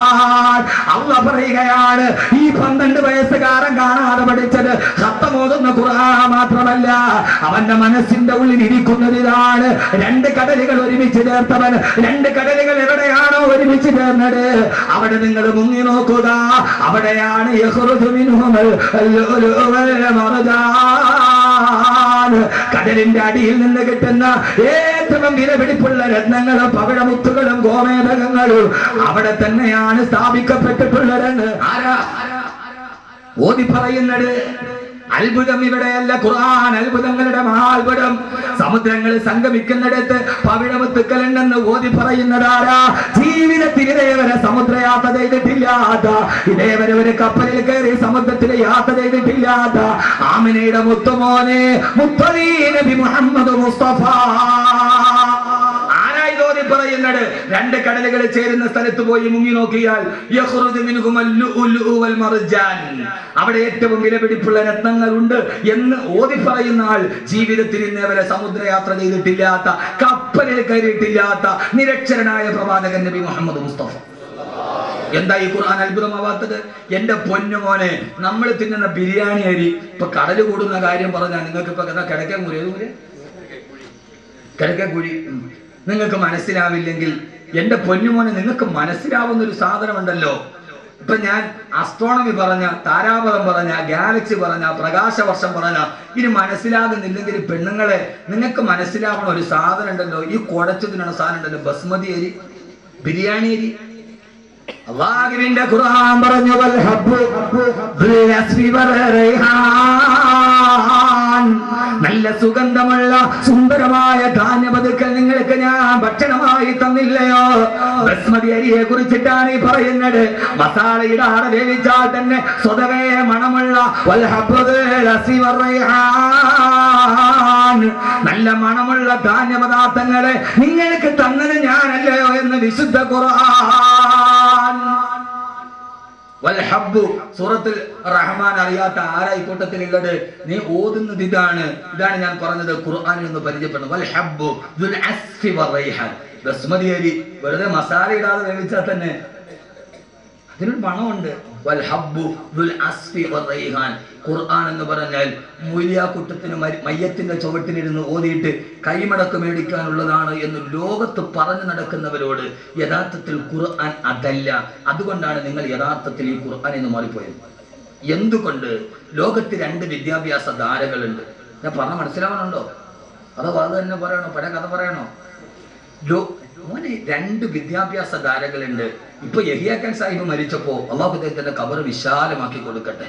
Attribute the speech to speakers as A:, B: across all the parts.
A: Allah പറയുകയാണ് ഈ 12 വയസ്സുകാരൻ കാണാതെ പഠിച്ചത് ഖത്തമോതുന്ന ഖുർആൻ മാത്രമല്ല, അവന്റെ മനസ്സിന്റെ ഉള്ളിൽ ഇരിക്കുന്നത് ഇതാണ്. 2 കടലുകൾ ഒരുമിച്ച് ചേർത്തവൻ, 2 കടലുകൾ എവിടെയാണോ ഒരുമിച്ച് ചേർന്നത് അവിടെ നിങ്ങൾ മുങ്ങി നോക്കുക. അവിടെയാണ് യഖ്റുജു മിൻഹുൽ ലുഅ്ലുഉ വൽ മർജാൻ. കടലിന്റെ അടിയിൽ നിന്ന് കിട്ടുന്ന ഏറ്റവും വിലപിടിപ്പുള്ള രത്നങ്ങളും പവിഴമുത്തുകളും ഗോമേതകങ്ങളും അവിടെ തന്നെയാണ് സ്ഥാപിക്കപ്പെട്ടിട്ടുള്ളത്. ഓതി പറയുന്നത് അത്ഭുതം ഇവിടെയല്ല, ഖുർആൻ അത്ഭുതങ്ങളുടെ മഹാത്ഭുതം. സമുദ്രങ്ങൾ സംഗമിക്കുന്നിടത്ത് പവിഴമുത്തുക്കളുണ്ടെന്ന് ഓതി പറയുന്നതാരാ? ജീവിതത്തിൽ ഇതേവരെ സമുദ്രയാത്ര ചെയ്തിട്ടില്ലാത്ത, ഇതേവരെ ഒരു കപ്പലിൽ കയറി സമുദ്രത്തിൽ യാത്ര ചെയ്തിട്ടില്ലാത്ത ആമിനയുടെ മുത്തുമോനെ മുത്തലീ നബി മുഹമ്മദ് മുസ്തഫ പറയുന്നത്. 2 കടലുകൾ ചേരുന്ന സ്ഥലത്ത് പോയി മുങ്ങി നോക്കിയാൽ യഖ്റുജു മിൻഹുൽ ലുഅ്ലുഉ വൽ മർജാൻ, അവിടെ ഏറ്റവും വിലപിടിപ്പുള്ള രത്നങ്ങളുണ്ട് എന്ന് ഓതി പറയുന്ന ആൾ ജീവിതത്തിൽ ഇന്നേവരെ സമുദ്രയാത്ര ചെയ്തിട്ടില്ലാത്ത, കപ്പലിൽ കയറിയിട്ടില്ലാത്ത നിരക്ഷരനായ പ്രവാചകൻ നബി മുഹമ്മദ് മുസ്തഫ. എന്താ ഈ ഖുർആൻ അത്ഭുതമാവാത്തത്? എന്റെ പൊന്നുമോനെ, നമ്മൾ തിന്നുന്ന ബിരിയാണി അരി ഇപ്പൊ കടല് കൂടുന്ന കാര്യം പറഞ്ഞാൽ നിങ്ങൾക്ക് ഇപ്പൊ കിഴക്കേക്കുഴി നിങ്ങൾക്ക് മനസ്സിലാവില്ലെങ്കിൽ എന്റെ പൊന്നുമോനെ നിങ്ങൾക്ക് മനസ്സിലാവുന്ന ഒരു സാധനമുണ്ടല്ലോ. ഇപ്പൊ ഞാൻ അസ്ട്രോണമി പറഞ്ഞ, താരാപഥം പറഞ്ഞ, ഗാലക്സി പറഞ്ഞ, പ്രകാശവർഷം പറഞ്ഞ ഇനി മനസ്സിലാകുന്നില്ലെങ്കിൽ പെണ്ണുങ്ങളെ നിങ്ങൾക്ക് മനസ്സിലാവുന്ന ഒരു സാധനം ഉണ്ടല്ലോ, ഈ കുടച്ചതിനുള്ള സാധനം ഉണ്ടല്ലോ, ബസ്മതി അരി, ബിരിയാണി അരി. അല്ലാഹുവിന്റെ ഖുർആൻ പറഞ്ഞു വൽ ഹബ്ബു ബിൽ അസ്ഫി വർ റൈഹാൻ, നല്ല സുഗന്ധമുള്ള സുന്ദരമായ ധാന്യപതുക്കൾ നിങ്ങൾക്ക് ഞാൻ ഭക്ഷണമായി തന്നില്ലയോ? ബസ്മതി അരിയെ കുറിച്ചിട്ടാണ് ഈ പറയുന്നത്. മസാല ഇടാതെ വേവിച്ചാൽ തന്നെ സ്വതവേ മണമുള്ള വൽ ഹബ്ബു ബിൽ അസ്ഫി വർ റൈഹാൻ, നല്ല മണമുള്ള ധാന്യപദാർത്ഥങ്ങളെ നിങ്ങൾക്ക് തന്നത് ഞാനല്ലയോ എന്ന് വിശുദ്ധ ഖുർആൻ. സൂറത്തുൽ റഹ്മാൻ അറിയാത്ത ആരായി കൂട്ടത്തിലുള്ളത്? നീ ഓതുന്നത് ഇതാണ് ഞാൻ പറഞ്ഞത്. ഖുർആനിൽ നിന്ന് പരിചയപ്പെടുന്നു. വൽ ഹബ്ബു ദുൽ അസ്ഫി വർ റൈഹാൻ, ബസ്മതി അരി വെറുതെ മസാല ഇടാതെ വേവിച്ചാൽ തന്നെ അതിനൊരു മണമുണ്ട്. വൽ ഹബ്ബു ദുൽ അസ്ഫി വർ റൈഹാൻ, ഖുർആൻ എന്ന് പറഞ്ഞാൽ മൂല്യാക്കുട്ടത്തിന് മയ്യത്തിന്റെ ചുവട്ടിലിരുന്ന് ഓതിയിട്ട് കൈമടക്ക് മേടിക്കാനുള്ളതാണ് എന്ന് ലോകത്ത് പറഞ്ഞു നടക്കുന്നവരോട് യഥാർത്ഥത്തിൽ ഖുർആൻ അതല്ല. അതുകൊണ്ടാണ് നിങ്ങൾ യഥാർത്ഥത്തിൽ ഈ ഖുർആൻ എന്ന് മാറിപ്പോയത്. എന്തുകൊണ്ട്? ലോകത്ത് 2 വിദ്യാഭ്യാസ ധാരകളുണ്ട്. ഞാൻ പറഞ്ഞ മനസ്സിലാവാനുണ്ടോ? അതോ അത് തന്നെ പറയണോ? പല കഥ പറയണോ? 2 വിദ്യാഭ്യാസ ധാരകളുണ്ട്. ഇപ്പൊ യഹിയ ഖാൻ സാഹിബ് മരിച്ചപ്പോ അള്ളാഹു അദ്ദേഹത്തിന്റെ ഖബർ വിശാലമാക്കി കൊടുക്കട്ടെ.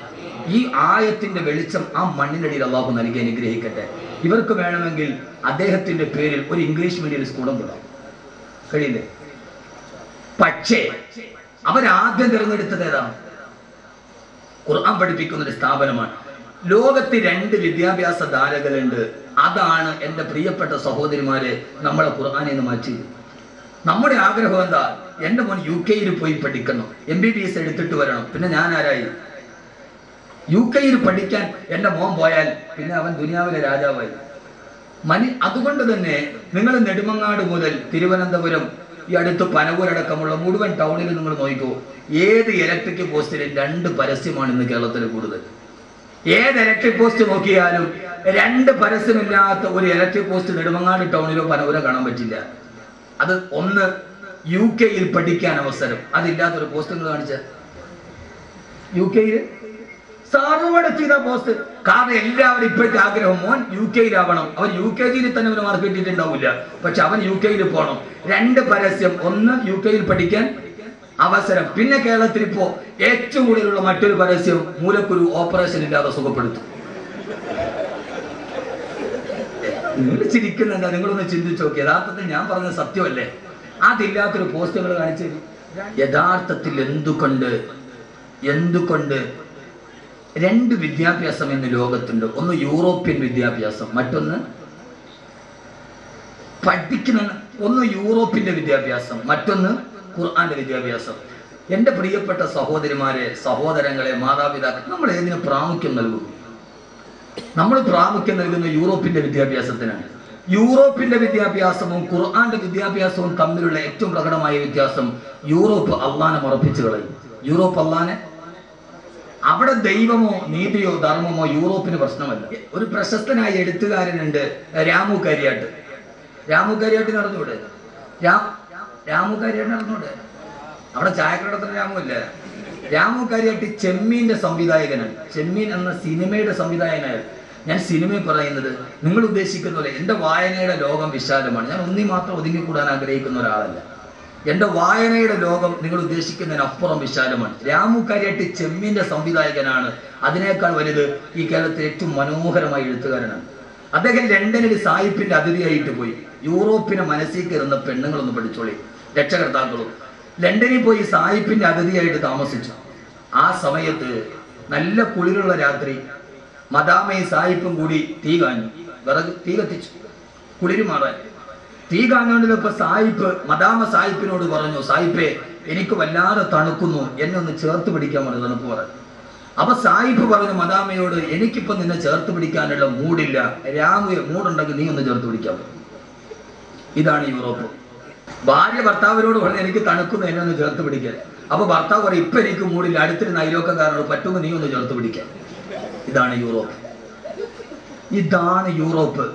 A: ഈ ആയത്തിന്റെ വെളിച്ചം ആ മണ്ണിനടിയിൽ അള്ളാഹു നൽകി അനുഗ്രഹിക്കട്ടെ. ഇവർക്ക് വേണമെങ്കിൽ അദ്ദേഹത്തിന്റെ പേരിൽ ഒരു ഇംഗ്ലീഷ് മീഡിയം സ്കൂളും വിടാം, കഴിയില്ലേ? പക്ഷേ അവരാദ്യം തിരഞ്ഞെടുത്തത് ഏതാണ്? ഖുർആൻ പഠിപ്പിക്കുന്ന ഒരു സ്ഥാപനമാണ്. ലോകത്ത് 2 വിദ്യാഭ്യാസ ധാരകളുണ്ട്. അതാണ് എന്റെ പ്രിയപ്പെട്ട സഹോദരിമാരെ നമ്മളെ ഖുർആനിൽ നിന്ന് മാറ്റിയത്. നമ്മുടെ ആഗ്രഹം എന്താ? എന്റെ മോൻ UK പോയി പഠിക്കണം, MBBS എടുത്തിട്ട് വരണം. പിന്നെ ഞാൻ ആരായി? UK പഠിക്കാൻ എന്റെ മോൻ പോയാൽ പിന്നെ അവൻ ദുനിയാവിലെ രാജാവായി. അതുകൊണ്ട് തന്നെ നിങ്ങൾ നെടുമങ്ങാട് മുതൽ തിരുവനന്തപുരം ഈ അടുത്ത് പനവൂരടക്കമുള്ള മുഴുവൻ ടൗണിൽ നിങ്ങൾ നോക്കിക്കോ, ഏത് ഇലക്ട്രിക് പോസ്റ്റിലും 2 പരസ്യമാണ് ഇന്ന് കേരളത്തിൽ കൂടുതൽ. ഏത് ഇലക്ട്രിക് പോസ്റ്റ് നോക്കിയാലും 2 പരസ്യമില്ലാത്ത ഒരു ഇലക്ട്രിക് പോസ്റ്റ് നെടുമങ്ങാട് ടൗണിലോ പനവൂരോ കാണാൻ പറ്റില്ല. അത് ഒന്ന് UK പഠിക്കാൻ അവസരം, അതില്ലാത്തൊരു പോസ്റ്റ് നിങ്ങൾ കാണിച്ച UK സർവ്വട പോസ്റ്റ്. കാരണം എല്ലാവരും ഇപ്പോഴത്തെ ആഗ്രഹം മോൻ UK അവൻ UKG തന്നെ ഒരു മാർക്ക് കിട്ടിയിട്ടുണ്ടാവില്ല, പക്ഷെ അവൻ UK പോകണം. 2 പരസ്യം, ഒന്ന് UK പഠിക്കാൻ അവസരം. പിന്നെ കേരളത്തിൽ ഇപ്പോ ഏറ്റവും കൂടുതലുള്ള മറ്റൊരു പരസ്യം മൂലക്കുരു ഓപ്പറേഷൻ ഇല്ലാതെ സുഖപ്പെടുത്തും. നിങ്ങൾ ചിരിക്കുന്നുണ്ട്, നിങ്ങളൊന്ന് ചിന്തിച്ചു നോക്കി. യഥാർത്ഥത്തിൽ ഞാൻ പറഞ്ഞത് സത്യമല്ലേ? അതില്ലാത്തൊരു പോസ്റ്റുകൾ കാണിച്ചു. യഥാർത്ഥത്തിൽ എന്തുകൊണ്ട് 2 വിദ്യാഭ്യാസം എന്ന് ലോകത്തുണ്ട്. ഒന്ന് യൂറോപ്യൻ വിദ്യാഭ്യാസം, മറ്റൊന്ന് ഒന്ന് യൂറോപ്പിന്റെ വിദ്യാഭ്യാസം, മറ്റൊന്ന് ഖുർആന്റെ വിദ്യാഭ്യാസം. എന്റെ പ്രിയപ്പെട്ട സഹോദരിമാരെ, സഹോദരങ്ങളെ, മാതാപിതാക്കൾ, നമ്മൾ ഏതിന് പ്രാമുഖ്യം നൽകും? നമ്മൾ പ്രാമുഖ്യം നൽകുന്ന യൂറോപ്പിന്റെ വിദ്യാഭ്യാസത്തിനാണ്. യൂറോപ്പിന്റെ വിദ്യാഭ്യാസവും ഖുർആന്റെ വിദ്യാഭ്യാസവും തമ്മിലുള്ള ഏറ്റവും പ്രകടമായ വ്യത്യാസം, യൂറോപ്പ് അള്ളാനെ മറപ്പിച്ചു കളയും. യൂറോപ്പ് അള്ളാനെ, അവിടെ ദൈവമോ നീതിയോ ധർമ്മമോ യൂറോപ്പിന് പ്രശ്നമല്ല. ഒരു പ്രശസ്തനായ എഴുത്തുകാരനുണ്ട്, രാമു കരിയാട്ട്. രാമു കരിയാട്ട് നടന്നൂടെ? രാമു കരിയാട്ട് നടന്നൂടെ? അവിടെ ചായക്കടത്തിന് രാമുല്ല. രാമു കരിയാട്ട് ചെമ്മീന്റെ സംവിധായകനാണ്. ചെമ്മീൻ എന്ന സിനിമയുടെ സംവിധായകനാണ്. ഞാൻ സിനിമയിൽ പറയുന്നത് നിങ്ങൾ ഉദ്ദേശിക്കുന്ന പോലെ എൻ്റെ വായനയുടെ ലോകം വിശാലമാണ്. ഞാൻ ഒന്നി മാത്രം ഒതുങ്ങിക്കൂടാൻ ആഗ്രഹിക്കുന്ന ഒരാളല്ല. എൻ്റെ വായനയുടെ ലോകം നിങ്ങൾ ഉദ്ദേശിക്കുന്നതിനപ്പുറം വിശാലമാണ്. രാമു കരിയാട്ട് ചെമ്മീന്റെ സംവിധായകനാണ്. അതിനേക്കാൾ വലുത് ഈ കേരളത്തിലെ ഏറ്റവും മനോഹരമായ എഴുത്തുകാരനാണ്. അദ്ദേഹം ലണ്ടനിൽ സായിപ്പിന്റെ അതിഥിയായിട്ട് പോയി. യൂറോപ്പിനെ മനസ്സിൽ കയറുന്ന പെണ്ണുങ്ങളൊന്ന് പഠിച്ചോളി, രക്ഷകർത്താക്കളും. ലണ്ടനിൽ പോയി സായിപ്പിന്റെ അതിഥിയായിട്ട് താമസിച്ചു. ആ സമയത്ത് നല്ല കുളിരുള്ള രാത്രി മദാമയും സായിപ്പും കൂടി തീ കാഞ്ഞു. വിറക് തീ കത്തിച്ചു കുളിര് മാറാൻ. തീ കാഞ്ഞുകൊണ്ടിരുന്നപ്പോ മദാമ സായിപ്പിനോട് പറഞ്ഞു, സായിപ്പേ എനിക്ക് വല്ലാതെ തണുക്കുന്നു, എന്നെ ഒന്ന് ചേർത്ത് പിടിക്കാൻ പറഞ്ഞു, തണുപ്പ് പറഞ്ഞു. അപ്പൊ സായിപ്പ് പറഞ്ഞു മദാമയോട്, എനിക്കിപ്പോ നിന്നെ ചേർത്ത് പിടിക്കാനുള്ള മൂടില്ല, മൂടുണ്ടെങ്കിൽ നീ ഒന്ന് ചേർത്ത് പിടിക്കാൻ. ഇതാണ് യൂറോപ്പ്. ഭാര്യ ഭർത്താവിനോട് പറഞ്ഞു എനിക്ക് തണുക്കുന്നു, എന്നെ ഒന്ന് ചേർത്ത് പിടിക്കാൻ. അപ്പൊ ഭർത്താവ് പറയും ഇപ്പൊ എനിക്ക് മൂടില്ല, അടുത്തിരുന്ന അയലോക്കക്കാരനോട് പറ്റുമ്പോൾ നീ ഒന്ന് ചേർത്ത് പിടിക്കാൻ. ഇതാണ് യൂറോപ്പ്. ഇതാണ് യൂറോപ്പ്.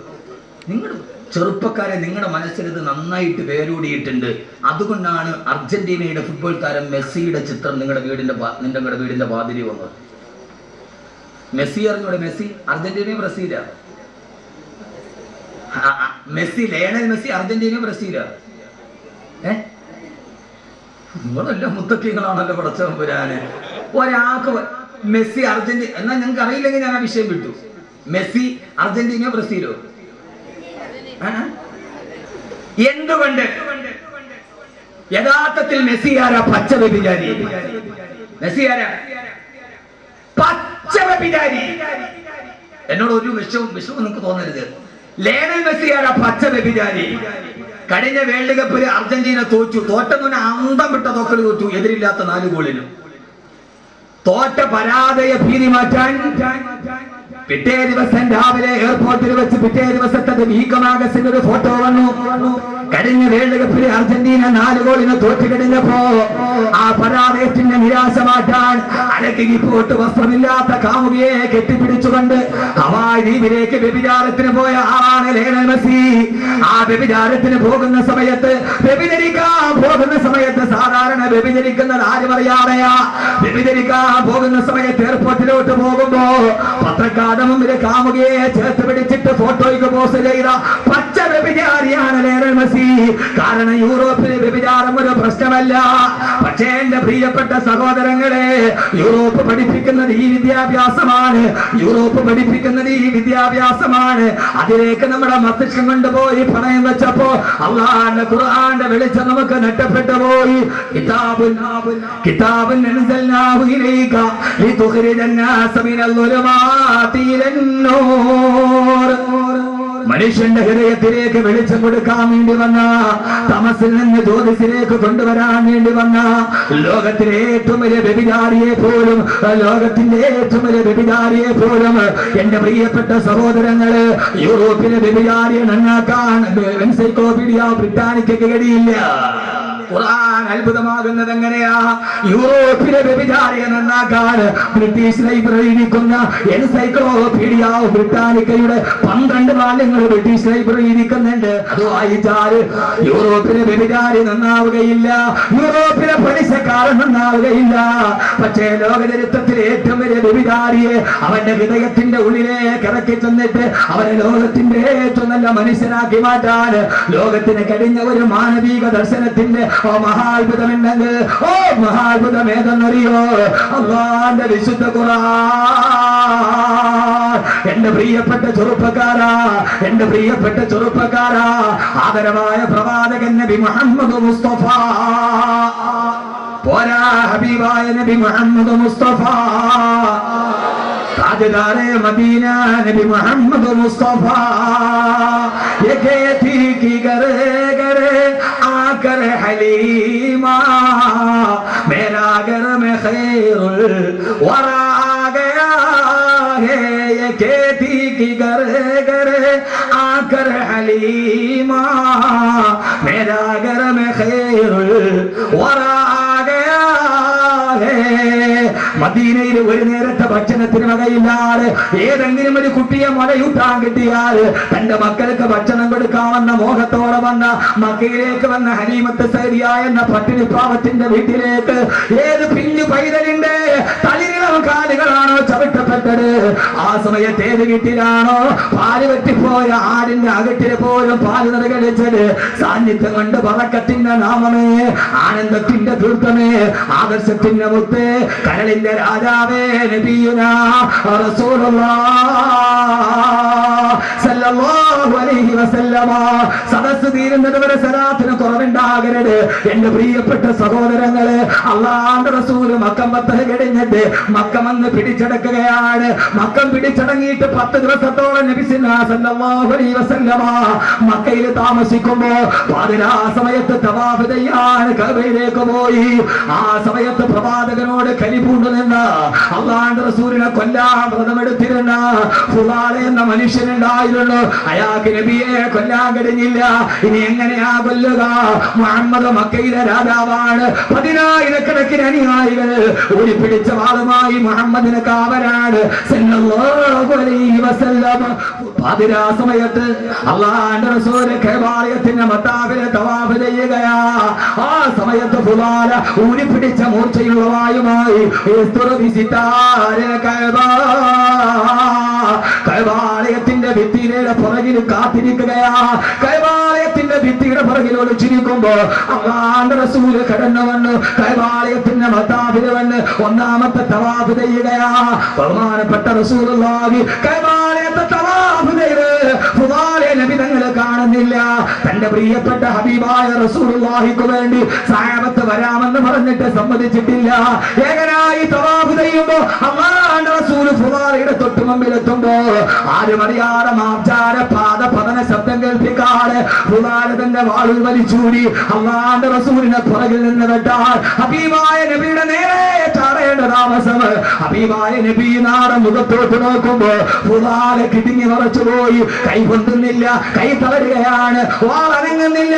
A: നിങ്ങൾ ചെറുപ്പക്കാരെ, നിങ്ങളുടെ മനസ്സിൽ ഇത് നന്നായിട്ട് വേരൂടിയിട്ടുണ്ട്. അതുകൊണ്ടാണ് അർജന്റീനയുടെ ഫുട്ബോൾ താരം മെസ്സിയുടെ ചിത്രം നിങ്ങളുടെ വീടിന്റെ വാതിലിൽ വന്നത്. മെസ്സി അറിഞ്ഞൂടെ? മെസ്സി അർജന്റീനയും ബ്രസീലാ. മെസ്സി, ലയണൽ മെസ്സി അർജന്റീനയും ബ്രസീലാ. നിങ്ങളെല്ലാം മുത്തക്കിങ്ങളാണല്ലോ പടച്ചവരാന്. ഒരാൾക്ക് മെസ്സി അർജന്റീന എന്നാൽ ഞങ്ങൾക്ക് അറിയില്ലെങ്കിൽ ഞാൻ ആ വിഷയം വിട്ടു. മെസ്സി അർജന്റീനയോ ബ്രസീലോ? എന്തുകൊണ്ട്? യഥാർത്ഥത്തിൽ മെസ്സി ആരാ? പച്ച വ്യഭിചാരി. മെസ്സി ആരാ? പച്ച വ്യഭിചാരി. എന്നോട് ഒരു വിഷവും നിങ്ങൾക്ക് തോന്നരുത്. ലയണൽ മെസ്സി ആരാ? പച്ച വ്യഭിചാരി. കഴിഞ്ഞ വേൾഡ് കപ്പിൽ അർജന്റീന തോറ്റെന്ന് അന്തം വിട്ട തോക്കൽ തോറ്റു, എതിരില്ലാത്ത 4 ഗോളിനും. തോറ്റ പരാജയ ഭീതി മാറ്റാൻ പിറ്റേ ദിവസം രാവിലെ എയർപോർട്ടിൽ വെച്ച് പിറ്റേ ദിവസത്തെ വീക്കമാഗസിന്റെ ഒരു ഫോട്ടോ വന്നു. കഴിഞ്ഞ വേൾഡ് കപ്പിൽ അർജന്റീന 4 ഗോളിന് തോറ്റു കഴിഞ്ഞപ്പോ ആ പരാജയത്തിന്റെ നിരാശ മാറ്റാൻ അരക്കിരി പോട്ട് വസ്ത്രമില്ലാത്ത കാമുകിയെ കെട്ടിപ്പിടിച്ചുകൊണ്ട് ഹവായ് ദ്വീപിലേക്ക് വ്യഭിചാരത്തിന് പോയ ആളാണ് ലയണൽ മെസ്സി. ആ വ്യഭിചാരത്തിന് പോകുന്ന സമയത്ത്, വ്യഭിചരിക്കാൻ പോകുന്ന സമയത്ത്, സാധാരണ വ്യഭിചരിക്കുന്നത് ആരും അറിയാതെയാ. വ്യഭിചരിക്കാൻ പോകുന്ന സമയത്ത് എയർപോർട്ടിലോട്ട് പോകുമ്പോ പത്രക്കാരുടെ മുമ്പിൽ കാമുകിയെ ചേർത്ത് പിടിച്ചിട്ട് ഫോട്ടോയ്ക്ക് പോസ്റ്റ് ചെയ്ത പച്ച വ്യഭിചാരിയാണ് ലയണൽ മെസ്സി. കാരണം യൂറോപ്പിലെ വ്യഭിചാരം ഒരു പ്രശ്നമല്ല. പക്ഷേ എന്റെ പ്രിയപ്പെട്ട സഹോദരങ്ങളെ, യൂറോപ്പ് പഠിപ്പിക്കുന്നത് ഈ വിദ്യാഭ്യാസമാണ്. യൂറോപ്പ് പഠിപ്പിക്കുന്നത് ഈ വിദ്യാഭ്യാസമാണ്. അതിലേക്ക് നമ്മുടെ മസ്തിഷ്കം കൊണ്ടുപോയി പണയം വെച്ചപ്പോ അല്ലാഹുവിന്റെ ഖുർആന്റെ വെളിച്ചം നമുക്ക് നഷ്ടപ്പെട്ടു പോയി. കിതാബുൻ അൻസൽനാഹു ഇലൈക ലിതുഖ്രിജന്നാസ മിനൽ ളുലുമാതി ഇലൻ നൂർ. മനുഷ്യന്റെ ഹൃദയത്തിലേക്ക് വെളിച്ചം കൊടുക്കാൻ വേണ്ടി വന്ന, തമസിൽ നിന്ന് ജ്യോതിസിലേക്ക് കൊണ്ടുവരാൻ വേണ്ടി വന്ന ലോകത്തിലെ ഏറ്റവും വലിയ വ്യഭിചാരിയെ പോലും, ലോകത്തിന്റെ ഏറ്റവും വലിയ വ്യഭിചാരിയെ പോലും എന്റെ പ്രിയപ്പെട്ട സഹോദരങ്ങള് യൂറോപ്പിലെ വ്യഭിചാരിയെ നന്നാക്കാൻ എൻസൈക്ലോപീഡിയ ബ്രിട്ടാനിക്കയ്ക്ക് കഴിയില്ല. ഖുർആൻ അത്ഭുതമാകുന്നത് എങ്ങനെയാ? യൂറോപ്പിലെ വ്യഭിചാരിയെ നന്നാക്കാൻ ബ്രിട്ടീഷ് ലൈബ്രറി ഇരിക്കുന്ന എൻസൈക്ലോപീഡിയ ബ്രിട്ടാനിക്കയുടെ 12 വാല്യങ്ങൾ ബ്രിട്ടീഷ് ലൈബ്രറി ഇരിക്കുന്നുണ്ട്. അത് വായിച്ചാൽ യൂറോപ്പിലെ വ്യഭിചാരി നന്നാവുകയില്ല, യൂറോപ്പിലെ പലിശക്കാരൻ നന്നാവുകയില്ല. പക്ഷേ ലോകചരിത്രത്തിലെ ഏറ്റവും വലിയ വ്യഭിചാരിയെ അവന്റെ ഹൃദയത്തിന്റെ ഉള്ളിലേക്ക് ഇറക്കി ചെന്നിട്ട് അവനെ ലോകത്തിന്റെ ഏറ്റവും നല്ല മനുഷ്യനാക്കി മാറ്റാൻ ലോകത്തിന് കഴിഞ്ഞ ഒരു മാനവിക ദർശനത്തിന്റെ മഹാത്ഭുതമുണ്ടെങ്കിൽ, മഹാത്ഭുതം ഏതെന്നറിയോ? അല്ലാഹുവിന്റെ വിശുദ്ധ ഖുർആൻ. എന്റെ പ്രിയപ്പെട്ട ചെറുപ്പക്കാരാ, എന്റെ പ്രിയപ്പെട്ട ചെറുപ്പക്കാരാ, ആദരവായ പ്രവാചകൻ നബി മുഹമ്മദ് മുസ്തഫ, പോരാ ഹബീബായ നബി മുഹമ്മദ് മുസ്തഫ, താജ്ദാരെ മദീന നബി മുഹമ്മദ് മുസ്തഫ, ये थी की गरे गरे आकर हलीमा, मेरा घर में खैरुल वरा गया ये खेती की घरे घरे आकर हलीमा मेरा घर में खैरुल वरा आ गया है. മദീനയിൽ ഒരു നേരത്തെ ഭക്ഷണത്തിന് വകയില്ലാതെ ഏതെങ്കിലും ഒരു കുട്ടിയെ മുലയൂട്ടാൻ കിട്ടിയാൽ തന്റെ മക്കൾക്ക് ഭക്ഷണം കൊടുക്കാമെന്ന മോഹത്തോടെ വന്ന മക്കയിലേക്ക് വന്ന ഹലീമത്ത് സഅദിയ എന്ന പട്ടിണി പാവത്തിന്റെ വീട്ടിലേക്ക് ഏത് പിഞ്ചു പൈതലിന്റെ തളിരിളം കാലുകളാണോ ചവിട്ടപ്പെട്ടത്, ആ സമയത്ത് ഏത് വീട്ടിലാണോ പാല് വെട്ടിപ്പോയ ആടിന്റെ അകട്ടില് പോലും പാല് നിറകടിച്ചത്, സാന്നിധ്യം കൊണ്ട് ബറക്കത്തിന്റെ നാമമേ, ആനന്ദത്തിന്റെ തീർത്ഥമേ, ആദർശത്തിന്റെ മുത്തേ, കരളിന്റെ രാജാവേ നബിയുനാ റസൂലുള്ളാഹ് സല്ലല്ലാഹു അലൈഹി വസല്ലമ. സദസ്സ് തീരുന്നത് വരെ സലാത്തിന് കുറവുണ്ടാകരുത് എന്റെ പ്രിയപ്പെട്ട സഹോദരങ്ങളെ. അല്ലാഹുവിന്റെ റസൂല് മക്കം ഫത്ഹ് കഴിഞ്ഞിട്ട് മക്കം വന്ന് പിടിച്ചടക്കുകയാണ്. മക്കം പിടിച്ചടങ്ങിയിട്ട് 10 ദിവസത്തോളം നബി സല്ലല്ലാഹു അലൈഹി വസല്ലമ മക്കയിൽ താമസിക്കുമ്പോ പാതിരാ സമയത്ത് തവാഫ് ചെയ്യാൻ കഅബയിലേക്ക് പോയി. ആ സമയത്ത് പ്രവാചകനോട് കലിപൂണ്ടു നിന്ന അല്ലാഹുവിന്റെ റസൂലിനെ കൊല്ലാൻ വ്രതമെടുത്തിരുന്ന ഫുലാല എന്ന മനുഷ്യനുണ്ടായിരുന്നു. അയാൾക്ക് നബിയെ കൊല്ലാൻ കഴിഞ്ഞില്ല. ഇനി എങ്ങനെയാ കൊല്ലുക? മുഹമ്മദ് മക്കയിലെ രാജാവാണ്. 10,000 അനുയായികൾ ഓടിപ്പിടിച്ച വാളുമായി മുഹമ്മദിന് കാവലാണ് സല്ലല്ലാഹു അലൈഹി വസല്ലം. പാതിരാ സമയത്ത് അല്ലാഹുവിന്റെ റസൂല് കഅബയുടെ മത്താബിലെ തവാഫ് ചെയ്യുകയാ. ആ സമയത്ത് ഫുലാല ഊരിപ്പിടിച്ച മൂർച്ചയുള്ള വായുമായി കഅബാലയത്തിന്റെ ഭിത്തിയുടെ പുറകിൽ കാത്തിരിക്കുകയാ. കഅബാലയത്തിന്റെ ഭിത്തിയുടെ പുറകിൽ ഒളിച്ചിരിക്കുമ്പോ അല്ലാഹുവിന്റെ റസൂല് കടന്നു വന്നു കഅബാലയത്തിന്റെ മത്താബിൽ വന്ന് ഒന്നാമത്തെ തവാഫ് ചെയ്യുകയാ. ബഹുമാനപ്പെട്ട റസൂലുള്ളാഹി കഅബാലയത്തെ തവാഫ് ചെയ്ത് ഫുലാലെ നബി തങ്ങളെ കാണുന്നില്ല. തന്റെ പ്രിയപ്പെട്ട ഹബീബായ റസൂലുള്ളാഹിക്ക് വേണ്ടി സഹാബത്ത് വരാമെന്ന് പറഞ്ഞിട്ട് സമ്മതിച്ചിട്ടില്ല. ഏകനായി തവാഫ് ചെയ്യുമ്പോ അല്ലാഹുവിന്റെ റസൂൽ ഫുലാലയുടെ തൊട്ട് മുമ്പിലെത്തുമ്പോ ആരും അറിയാതെ മാർജാര പതന ശബ്ദം കേൾപ്പിക്കാതെ ഫുലാല തന്റെ വാളിൽ വലിച്ചൂടി അല്ലാഹുവിന്റെ റസൂലിനെ പുറകിൽ നിന്ന് വെട്ടാൻ ഹബീബായ നബിയുടെ നേരെ ചാടേണ്ട താമസം. ഹബീബായ നബി നാടെ മുഖത്തോട്ട് നോക്കുമ്പോ ഫുലാല കിടുങ്ങി മറച്ചു പോയി. കൈ പൊന്തുന്നില്ല, കൈ തളരുകയാണ്, വാളനങ്ങുന്നില്ല.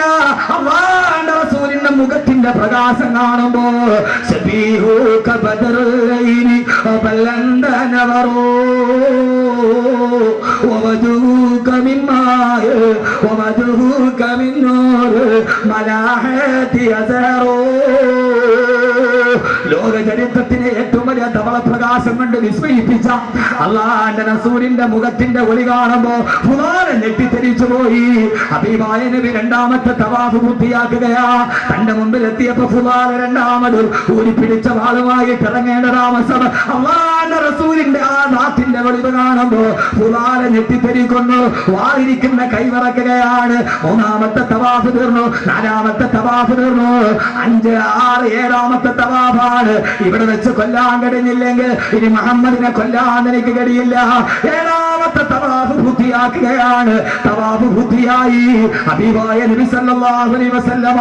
A: അല്ലാഹുവിന്റെ റസൂലിന്റെ മുഖത്തിന്റെ പ്രകാശം കാണുമ്പോ സബീഹുക ബദറുല്ലൈനി ബലന്ദ നവറൂ വവജൂക മിൻ മായ വവജൂക മിൻ നൂർ മലാഹതി അസറൂ. ലോക ചരിത്രത്തിലെ ഏറ്റവും വലിയ ധവള പ്രകാശം കൊണ്ട് വിസ്മയിപ്പിച്ച അല്ലാഹുവിന്റെ റസൂലിന്റെ മുഖത്തിന്റെ ഒളി കാണുമ്പോ ഫുലാല ഞെട്ടിത്തെറിച്ചു പോയി. ഹബീബായ നബി രണ്ടാമത്തെ തവാഫ് പൂർത്തിയാക്കുകയാ. തന്റെ മുമ്പിൽ എത്തിയപ്പോ ഫുലാല രണ്ടാമത് ഊരിപ്പിടിച്ച വാളുമായി ഇറങ്ങേണ്ട താമസം. അല്ലാഹുവിന്റെ റസൂലിന്റെ ആ നാട്ടിന്റെ വെളിവ് കാണുമ്പോ ഫുലാല ഞെട്ടിത്തെറിക്കുന്നു. വാളിരിക്കുന്ന കൈവറക്കുകയാണ്. മൂന്നാമത്തെ തവാഫ് തീർന്നു, നാലാമത്തെ തവാഫ് തീർന്നു, 5, 6, 7ാമത്തെ തവാഫാണ്. ഇവിടെ വെച്ച് കൊല്ലാൻ കഴിഞ്ഞില്ലെങ്കിൽ ഇനി മുഹമ്മദിനെ കൊല്ലാൻ എനിക്ക് കഴിയില്ല. 7ാമത്തെ തവാഫ് പൂർത്തിയാക്കുകയാണ്. തവാഫ് പൂർത്തിയായി. ഹബീബായ നബി സല്ലല്ലാഹു അലൈഹി വസല്ലമ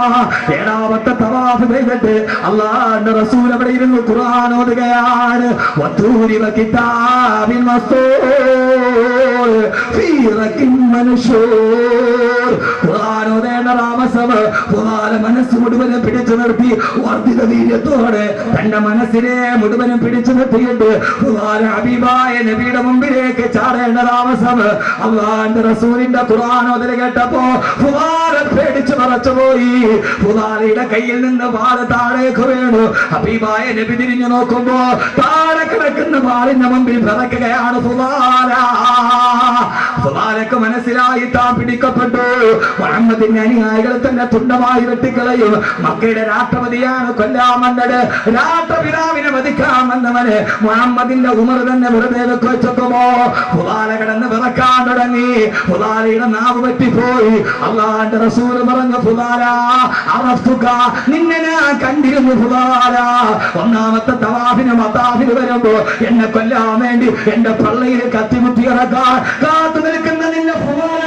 A: 7ാമത്തെ തവാഫ് ചെയ്തിട്ട് അല്ലാഹുവിന്റെ റസൂൽ അവിടെ ഇരുന്ന് ഖുർആൻ ഓതുകയാണ്. വതൂരി വകിതാബിൻ മസ്തൂർ ഫീ റക്കിൻ മൻശൂർ. ഖുർആൻ ഓതേണ്ട താമസം ഫുലാല മനസ്സ് മുഴുവനും പിടിച്ചു നിർത്തി വർദ്ധിത വീര്യത്തോടെ തന്റെ മനസ്സിനെ മുഴുവനും പിടിച്ചു നിർത്തിയിട്ട് ഫുലാല ഹബീബായ നബിയുടെ മുമ്പിലേക്ക് ചാടേണ്ട താമസം. അല്ലാഹുവിന്റെ റസൂലിന്റെ ഖുർആൻ ഓതൽ കേട്ടപ്പോ ഫുലാല പേടിച്ചു മറച്ചുപോയി. ഫുലാലയുടെ കയ്യിൽ നിന്ന് വാള് താഴേക്ക് വീണു. ഹബീബായ നബി തിരിഞ്ഞു നോക്കുമ്പോ താഴെ കിടക്കുന്ന വാളിന്റെ മുമ്പിൽ പിറക്കുകയാണ് ഫുലാല. ഫുലാലക്ക് മനസ്സിലായി താൻ പിടിക്കപ്പെട്ടു. മുഹമ്മദിന്റെ അനുയായികൾ തന്നെ തുണ്ടമായി വെട്ടിക്കളയും. മക്കയുടെ രാഷ്ട്രപതിയാണ് കൊല്ലാൻ വന്നത്. രാഷ്ട്രപിതാവിനെ വധിക്കാൻ വന്നവന് മുഹമ്മദിന്റെ ഉമർ തന്നെ വെറുതെ വെക്കുമ്പോ ഫുലാല കിടന്ന് വിറക്കാൻ തുടങ്ങി. ഫുലാലയുടെ നാവ് പറ്റിപ്പോയി. അല്ലാഹുവിന്റെ റസൂൽ പറഞ്ഞു ഫുലാല അറഫ്തുക, നിന്നെ ഞാൻ കണ്ടിരുന്നു ഫുലാല. ഒന്നാമത്തെ തവാഫിന് മത്താഫിന് വരുമ്പോ എന്നെ കൊല്ലാൻ വേണ്ടി എന്റെ പള്ളയിൽ കത്തിമുട്ടി ഇറക്കാൻ കാത്തു നിൽക്കുന്ന നിന്നെ ഫുലാല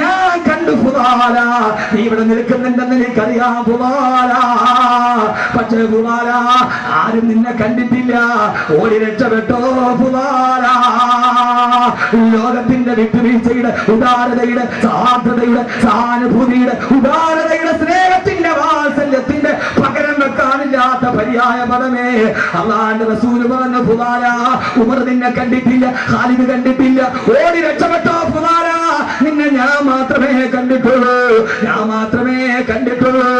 A: ഞാൻ കണ്ടു കണ്ടു ഫുദാല, നീ ഇവിടെ നിൽക്കുന്നുണ്ടെന്ന് എനിക്കറിയാം ഫുദാല. പക്ഷേ ഫുദാല, ആരും നിന്നെ കണ്ടിട്ടില്ല, ഓടി രക്ഷപ്പെട്ടോ ഫുദാല. ലോകത്തിന്റെ വിട്ടുവീഴ്ചയുടെ, ഉദാരതയുടെ, സാധ്യതയുടെ, സഹാനുഭൂതിയുടെ, ഉദാരതയുടെ, സ്നേഹത്തിന്റെ, വാത്സല്യത്തിന്റെ പകരം വെക്കാനില്ലാത്ത പര്യായ പദമേ അല്ലാഹുവിന്റെ റസൂൽ പറഞ്ഞ ഫുദാല, ഉമർ നിന്നെ കണ്ടിട്ടില്ല, ഖാലിദ് കണ്ടിട്ടില്ല, ഓടി രക്ഷപ്പെട്ടോ ഫുദാല. നിന്നെ ഞാൻ മാത്രമേ കണ്ടിട്ടുള്ളൂ, ഞാൻ മാത്രമേ കണ്ടിട്ടുള്ളൂ.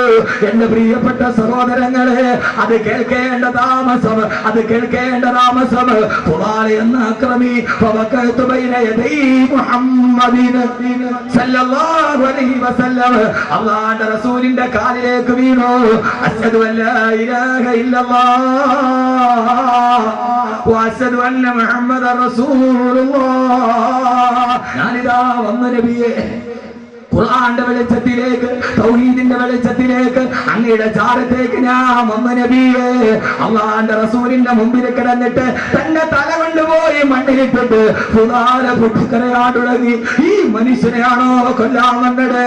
A: എന്റെ പ്രിയപ്പെട്ട സഹോദരങ്ങളെ, അത് കേൾക്കേണ്ട താമസം, അത് കേൾക്കേണ്ട താമസം. ഫുദാല എന്ന അക്രമി ഫവഖഅതു ബൈന യദൈ മുഹമ്മദിൻ സല്ലല്ലാഹു അലൈഹി വസല്ലം, അല്ലാഹുവിന്റെ റസൂലിന്റെ കാലിലേക്ക് വീണു. അശ്ഹദു അല്ലാ ഇലാഹ ഇല്ലല്ലാഹ് വഅശ്ഹദു അന്ന മുഹമ്മദൻ റസൂലുള്ളാഹ്. ഞാനിതാ വന്നു നബിയേ, ഖുർആന്റെ വെളിച്ചത്തിലേക്ക്, തൗഹീദിന്റെ വെളിച്ചത്തിലേക്ക്, അങ്ങയുടെ ചാരത്തേക്ക് ഞാൻ വന്നു നബിയേ. അല്ലാഹുവിന്റെ റസൂലിന്റെ മുമ്പിൽ കിടന്നിട്ട് തന്റെ തല കൊണ്ടുപോയി മണ്ണിലിട്ടിട്ട് ഫുദാല പൊട്ടിക്കരയാൻ തുടങ്ങി. ഈ മനുഷ്യനെയാണോ കൊല്ലാൻ വന്നത്?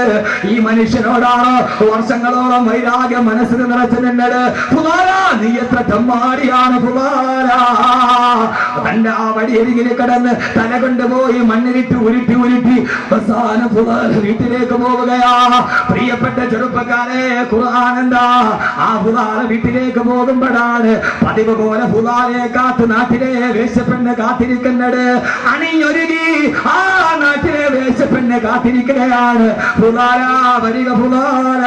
A: ഈ മനുഷ്യനോടാണോ വർഷങ്ങളോളം വൈരാഗ്യം മനസ്സിൽ നിറച്ചു നിന്നത്? ഫുദാല, നീ എത്ര തെമ്മാടിയാണ് ഫുദാല. തന്റെ ആ വടിയരികിൽ കിടന്ന് തല കൊണ്ടുപോയി മണ്ണിലിട്ട് ഉരുട്ടി ഉരുട്ടി അവസാനം ഫുദാല വീട്ടിലേക്ക് പോവുകയാ. പ്രിയപ്പെട്ട ചെറുപ്പക്കാരെ, ഖുർആൻ എന്താ? ആ ഫുദാല വീട്ടിലേക്ക് പോകുമ്പോഴാണ് പതിവ് പോലെ ഫുദാലയെ കാത്ത് നാട്ടിലെ വേശ്യപ്പെണ്ണ് കാത്തിരിക്കുന്നത്. അണിഞ്ഞൊരുങ്ങി ആ നാട്ടിലെ വേശ്യപ്പെണ്ണ് കാത്തിരിക്കുകയാണ്. ഫുദാല വരിക, ഫുദാല,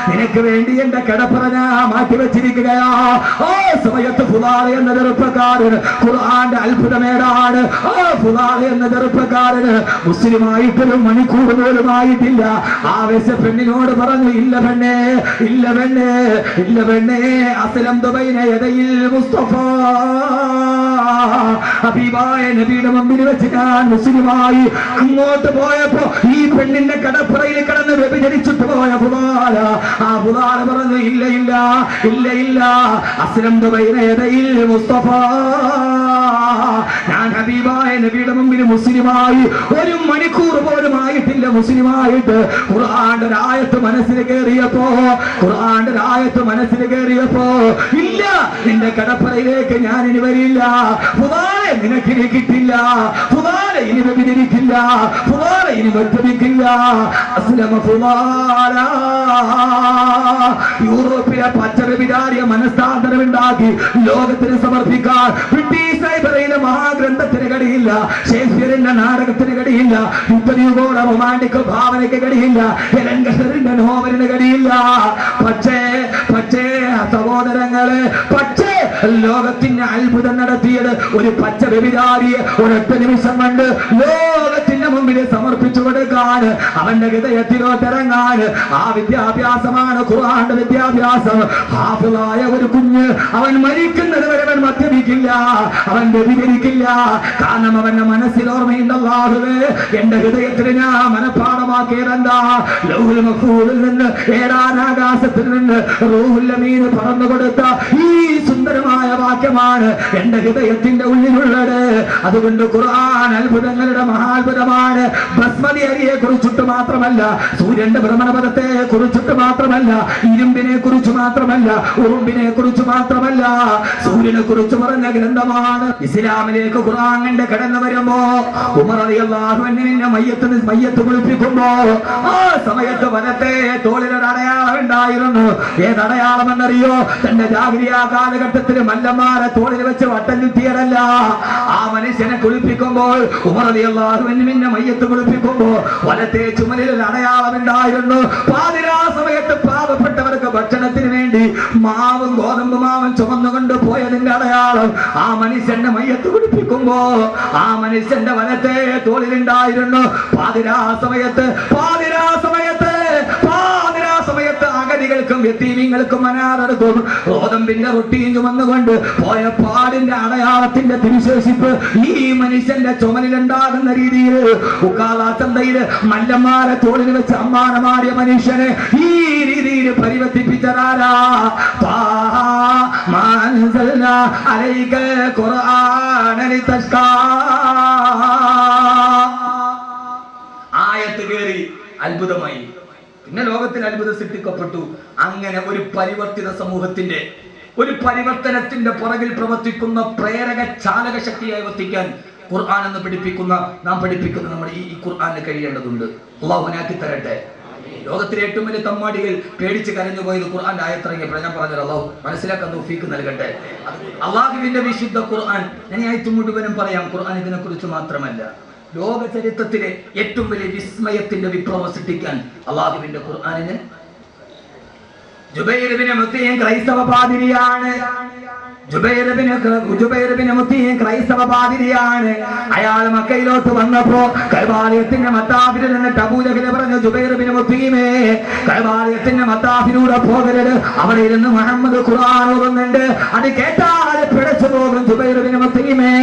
A: നിനക്ക് വേണ്ടി എന്റെ കിടപ്പറ ഞാൻ മാറ്റിവെച്ചിരിക്കുകയാ. ഓ സമയത്ത് ഫുദാല എന്ന ചെറുപ്പക്കാരന് ഖുർആന്റെ അത്ഭുതമേടാണ്. ഓ ഫുദാല എന്ന ചെറുപ്പക്കാരന് മുസ്ലിമായിട്ടൊരു മണിക്കൂർ പോലുമായിട്ടില്ല. ആ വേശ്യപ്പെണ്ണിനോട് പറഞ്ഞു, ഇല്ല പെണ്ണേ, ഇല്ല പെണ്ണേ, ഇല്ല പെണ്ണേ, അസ്ലംതു ബൈന യദയിൽ മുസ്തഫ, ഹബീബായ നബിയുടെ മുമ്പിൽ വെച്ച് ഞാൻ മുസ്ലിമായി. അങ്ങോട്ട് പോയപ്പോ ഈ പെണ്ണിന്റെ കടപ്പുറയിൽ കിടന്ന് വ്യഭിചരിച്ചിട്ട് പോയ ഫുദാല, ആ ഫുദാല പറഞ്ഞു, ഇല്ല ഇല്ല, ഇല്ല ഇല്ല, അസ്ലംതു ബൈന യദയിൽ മുസ്തഫ, ഞാൻ ഹബീബായ നബിയുടെ മുമ്പിൽ മുസ്ലിമായി. ഒരു മണിക്കൂർ പോലും ആയിട്ടില്ല മുസ്ലിമായിട്ട്. ഖുർആന്റെ ആയത്ത് മനസ്സിൽ കയറിയപ്പോ, ഖുർആന്റെ ആയത്ത് മനസ്സിൽ കയറിയപ്പോ, ഇല്ല, നിന്റെ കടപ്പറയിലേക്ക് ഞാൻ ഇനി വരില്ല ഫുദാല, നിനക്കിനി കിട്ടില്ല ഫുദാല, ഇനി വ്യഭിചരിക്കില്ല ഫുദാല, ഇനി മദ്യപിക്കില്ല. അസ്ലമ ഫുദാല. യൂറോപ്പിലെ പച്ചവിചാരിയ മനസ്താന്തരമുണ്ടാക്കി ലോകത്തിന് സമർപ്പിക്കാൻ ബ്രിട്ടീഷ് ലൈബ്രറിയിലെ മഹാഗ്രന്ഥത്തിന് കഴിയില്ല, ഷേക്സ്പിയറിന്റെ നാടകത്തിന് കഴിയില്ല, യുദ്ധയുടെ റൊമാന്റിക് ഭാവനയ്ക്ക് കഴിയില്ല, ഹെലൻഗറിന്റെ നോവലിന് കഴിയില്ല. പക്ഷേ സഹോദരങ്ങളെ, പക്ഷേ ലോകത്തിന്റെ അത്ഭുതം നടത്തിയത് ഒരു പച്ച വ്യഭിചാരിയെ ഒരൊറ്റ നിമിഷം കൊണ്ട് ലോകത്തിന്റെ മുമ്പിൽ സമർപ്പിച്ചു കൊടുക്കാൻ, അവന്റെ ഹൃദയത്തിലോട്ടിറങ്ങാൻ. ആ വിദ്യാഭ്യാസമാണ് ഖുർആന്റെ വിദ്യാഭ്യാസം. ഹാഫിളായ ഒരു കുഞ്ഞ്, അവൻ മരിക്കുന്നത് വരെ അവൻ മദ്യപിക്കില്ല, അവൻ വ്യഭിചരിക്കില്ല. കാരണം അവന്റെ മനസ്സിൽ ഓർമ്മയുണ്ട്, അല്ലാഹുവേ, എന്റെ ഹൃദയത്തിൽ ഞാൻ മനഃപാഠമാക്കിയതെന്താ? ലൗഹുൽ മഹ്ഫൂദിൽ നിന്ന്, ഏഴാനാകാശത്തിൽ നിന്ന് റൂഹുൽ അമീൻ പറന്നു കൊടുത്ത ഈ സുന്ദരമായ വാക്യമാണ് എന്റെ ഹൃദയത്തിന്റെ ഉള്ളിലുള്ളത്. അതുകൊണ്ട് ഖുർആൻ അത്ഭുതങ്ങളുടെ മഹാത്ഭുതമാണ്. ബസ്മതി അരിയെ കുറിച്ചിട്ട് മാത്രമല്ല, സൂര്യന്റെ ഭ്രമണപഥത്തെ കുറിച്ചിട്ട് മാത്രമല്ല, ഇരുമ്പിനെ കുറിച്ച് മാത്രമല്ല, ഉറുമ്പിനെ കുറിച്ച് മാത്രമല്ല, സൂര്യനെ കുറിച്ച് പറഞ്ഞ ഗ്രന്ഥമാണ്. ഇസ്ലാമിലേക്ക് ഖുർആൻ കണ്ട് കടന്നു വരുമ്പോ ഉമർ റളിയല്ലാഹു അൻഹുവിന്റെ മയ്യത്ത് കുളിപ്പിക്കുമ്പോ ആ സമയത്ത് വലത്തെ തോളിലൊരു അടയാളം ഉണ്ടായിരുന്നു. ഏതടയാളം എന്നറിയോ? തന്റെ ജാഹിലിയ കാലഘട്ടത്തിൽ മല്ലന്മാരെ തോളിൽ വെച്ച് വട്ടം ചുറ്റിയതല്ല. ആ മനുഷ്യനെ കുളിപ്പിക്കുമ്പോൾ, ഉമർ റളിയല്ലാഹു അൻഹുവിന്റെ മയ്യത്ത് കുളിപ്പിക്കുമ്പോ വലത്തെ ചുമലിൽ ഒരു അടയാളം ഉണ്ടായിരുന്നു. പാതിരാ സമയത്ത് പാവപ്പെട്ടവർക്ക് ഭക്ഷണത്തിന് വേണ്ടി മാവും ഗോതമ്പ് മാവും ചുമന്നുകൊണ്ട് പോയതിന്റെ അടയാളം ആ മനുഷ്യന്റെ മയ്യത്ത് കുളിപ്പിക്കുമ്പോ ആ മനുഷ്യന്റെ വലത്തെ തോളിലുണ്ടായിരുന്നു. പാതിരാ സമയത്ത് അഗതികൾക്കും യതീമീങ്ങൾക്കും അനാഥർക്കും ഗോതമ്പിന്റെ റൊട്ടിയും ചുമന്നുകൊണ്ട് പോയ പാടിന്റെ അടയാളത്തിന്റെ തിരുശേഷിപ്പ് ഈ മനുഷ്യന്റെ ചുമലിലുണ്ടാകുന്ന രീതിയിൽ ഉക്കാളാച്ചന്തയിൽ മല്ലന്മാരെ തോളിൽ വെച്ച് അമ്മാനമാടിയ മനുഷ്യനെ ഈ രീതിയിൽ പരിവർത്തിപ്പിച്ചതാരാ? ആയത്ത് കേറി അത്ഭുതമായി. പിന്നെ ലോകത്തിൽ അത്ഭുതം സൃഷ്ടിക്കപ്പെട്ടു. അങ്ങനെ ഒരു പരിവർത്തിത സമൂഹത്തിന്റെ, ഒരു പരിവർത്തനത്തിന്റെ പുറകിൽ പ്രവർത്തിക്കുന്ന പ്രേരക ചാലക ശക്തിയായി വർത്തിക്കാൻ ഖുർആൻ എന്ന് നാം പഠിപ്പിക്കുന്ന നമ്മുടെ ഈ ഖുർആനിന് കഴിയേണ്ടതുണ്ട്. അള്ളാഹുവിനാക്കി തരട്ടെ. ലോകത്തിലെ ഏറ്റവും വലിയ തമ്മാടികൾ പേടിച്ച് കരഞ്ഞു പോയത് ഖുർആന്റെ ആയത്തിറങ്ങിയപ്പോൾ ഞാൻ പറഞ്ഞത് അള്ളാഹു മനസ്സിലാക്കാൻ തൗഫീക്ക് നൽകട്ടെ. അള്ളാഹുവിന്റെ വിശുദ്ധ ഖുർആൻ, ഞാൻ ഈ ആയത്ത് മുഴുവനും പറയാം. ഖുർആൻ ഇതിനെ കുറിച്ച് മാത്രമല്ല, ലോക ചരിത്രത്തിലെ ഏറ്റവും വലിയ വിസ്മയത്തിന്റെ വിപ്ലവം സൃഷ്ടിക്കാൻ അള്ളാഹുവിന്റെ ഖുർആനിന്. ജുബൈർ ഇബ്നു മുത്തീം ക്രൈസ്തവ പാതിരിയാണ്. ക്രൈസ്തവ പാതിരിയാണ്. അയാൾ മക്കയിലോട്ട് വന്നപ്പോ കൈവാലയത്തിന്റെ മത്താഫിൽ നിന്നിട്ട് അബൂജഹൽ പറഞ്ഞു, ജുബൈർ ഇബ്നു മുത്തീമേ, കൈവാലയത്തിന്റെ മത്താഫിലൂടെ പോകരുത്, അവിടെ ഇരുന്ന് മുഹമ്മദ് ഖുർആൻ ഓതുന്നുണ്ട്, അത് കേട്ടാൽ പിടച്ചു പോകും. ജുബൈർ ഇബ്നു മുത്തീമേ,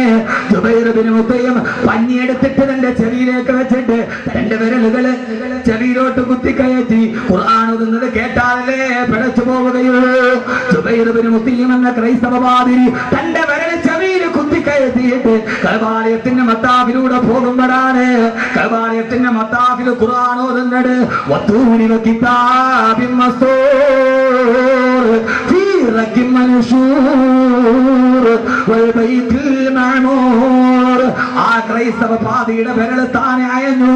A: ജുബൈർ ഇബ്നു മുത്തീം പഞ്ഞിയെടുത്തിട്ട് തന്റെ ചെവിയിലേക്ക് വെച്ചിട്ട് രണ്ട് വിരലുകള് ചെവിയിലോട്ട് കുത്തിക്കയറ്റി ഖുർആൻ ഓതുന്നത് കേട്ടാലേ പിടച്ചു പോവുകയുള്ളൂ. ജുബൈർ ഇബ്നു മുത്തീം എന്ന ക്രൈസ്തവ തന്റെ വിരല് ചെവിയിൽ കുത്തിക്കയറ്റിയിട്ട് കൈവാലയത്തിന്റെ മത്താഫിലൂടെ പോകുമ്പോഴാണ് കൈവാലയത്തിന്റെ മത്താഫിൽ ഖുർആൻ ഓതുന്നത്. വത്തൂരി കിതാബിൻ മസ്തൂർ ഫീ റക്കിൻ മൻശൂർ വൽ ബൈത്തിൽ മഅമൂർ. ആ ക്രൈസ്തവ പാതിയുടെ വിരല് താനെ അയഞ്ഞു.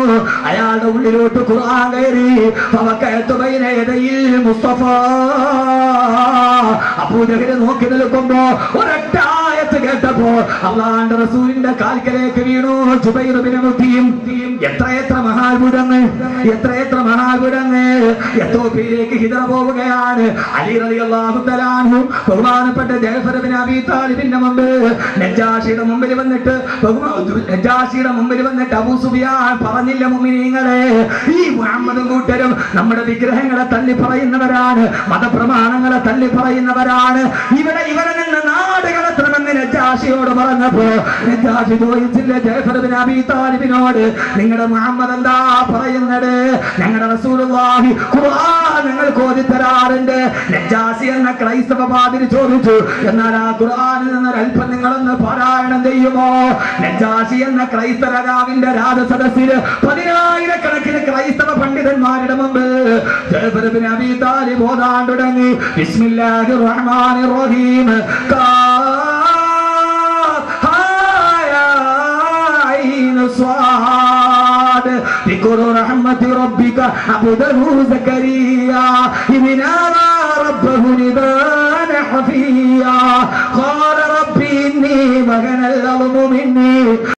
A: അയാളുടെ ഉള്ളിലോട്ട് ഖുർആൻ കയറി. ഫവക്കഅതു ബൈന യദയിൽ മുസ്തഫ. അബൂജഹൽ നോക്കി നിൽക്കുമ്പോ ഒരൊറ്റ ആയത്ത് കേട്ടപ്പോ അല്ലാഹുവിന്റെ റസൂലിന്റെ കാൽക്കലേക്ക് വീണു ജുബൈർ ഇബ്നു മുത്തീം. എത്രയെത്ര മഹാത്ഭുതങ്ങൾ, എത്രയെത്ര മഹാത്ഭുതങ്ങൾ. എത്തോപ്യയിലേക്ക് ഹിജറ പോവുകയാണ്. അലി റളിയല്ലാഹു തആല അൻഹു ബഹുമാനപ്പെട്ട ജഅഫർ ഇബ്നു അബീ താലിബിന്റെ മുമ്പിൽ നജാഷിയുടെ മുമ്പിൽ വന്നിട്ട് അബൂ സുഫിയാൻ പറഞ്ഞില്ല, മുഅ്മിനീങ്ങളെ, ഈ മുഹമ്മദും കൂട്ടരും നമ്മുടെ വിഗ്രഹങ്ങളെ തള്ളി പറയുന്നവരാണ്, മതപ്രമാണങ്ങളെ തള്ളി പറയുന്നവരാണ്, ഇവരെ നിന്ന് നാട് കടത്തണമെന്ന് നജാഷിയോട് പറഞ്ഞപ്പോ നജാഷി ചോദിച്ചില്ല ജഅഫർ ഇബ്നു അബീ താലിബിനോട്, നിങ്ങളുടെ മുഹമ്മദ് എന്താ പറയുന്നത്? ഞങ്ങളുടെ റസൂലുള്ളാഹി ഖുർആൻ ഞങ്ങൾക്ക് ഓതി തരാറുണ്ട്. നജാഷി എന്ന ക്രൈസ്തവ പാതിരി ചോദിച്ചു, എന്നാൽ ആ ഖുർആനിൽ നിന്ന് അല്പം നിങ്ങളൊന്ന് പാരായണം ചെയ്യുമോ? നജാഷി എന്ന ക്രൈസ്തവ രാജാവിന്റെ രാജസദസ്സിൽ 10,000-കണക്കിന് ക്രൈസ്തവ പണ്ഡിതന്മാരുടെ മുമ്പ് ജഅഫർ ഇബ്നു അബീ താലിബ് ഓതാൻ തുടങ്ങി. ബിസ്മില്ലാഹിർ റഹ്മാനിർ റഹീം. ذكر رحمة ربك عبده زكريا إذ نادى ربه نداء خفيا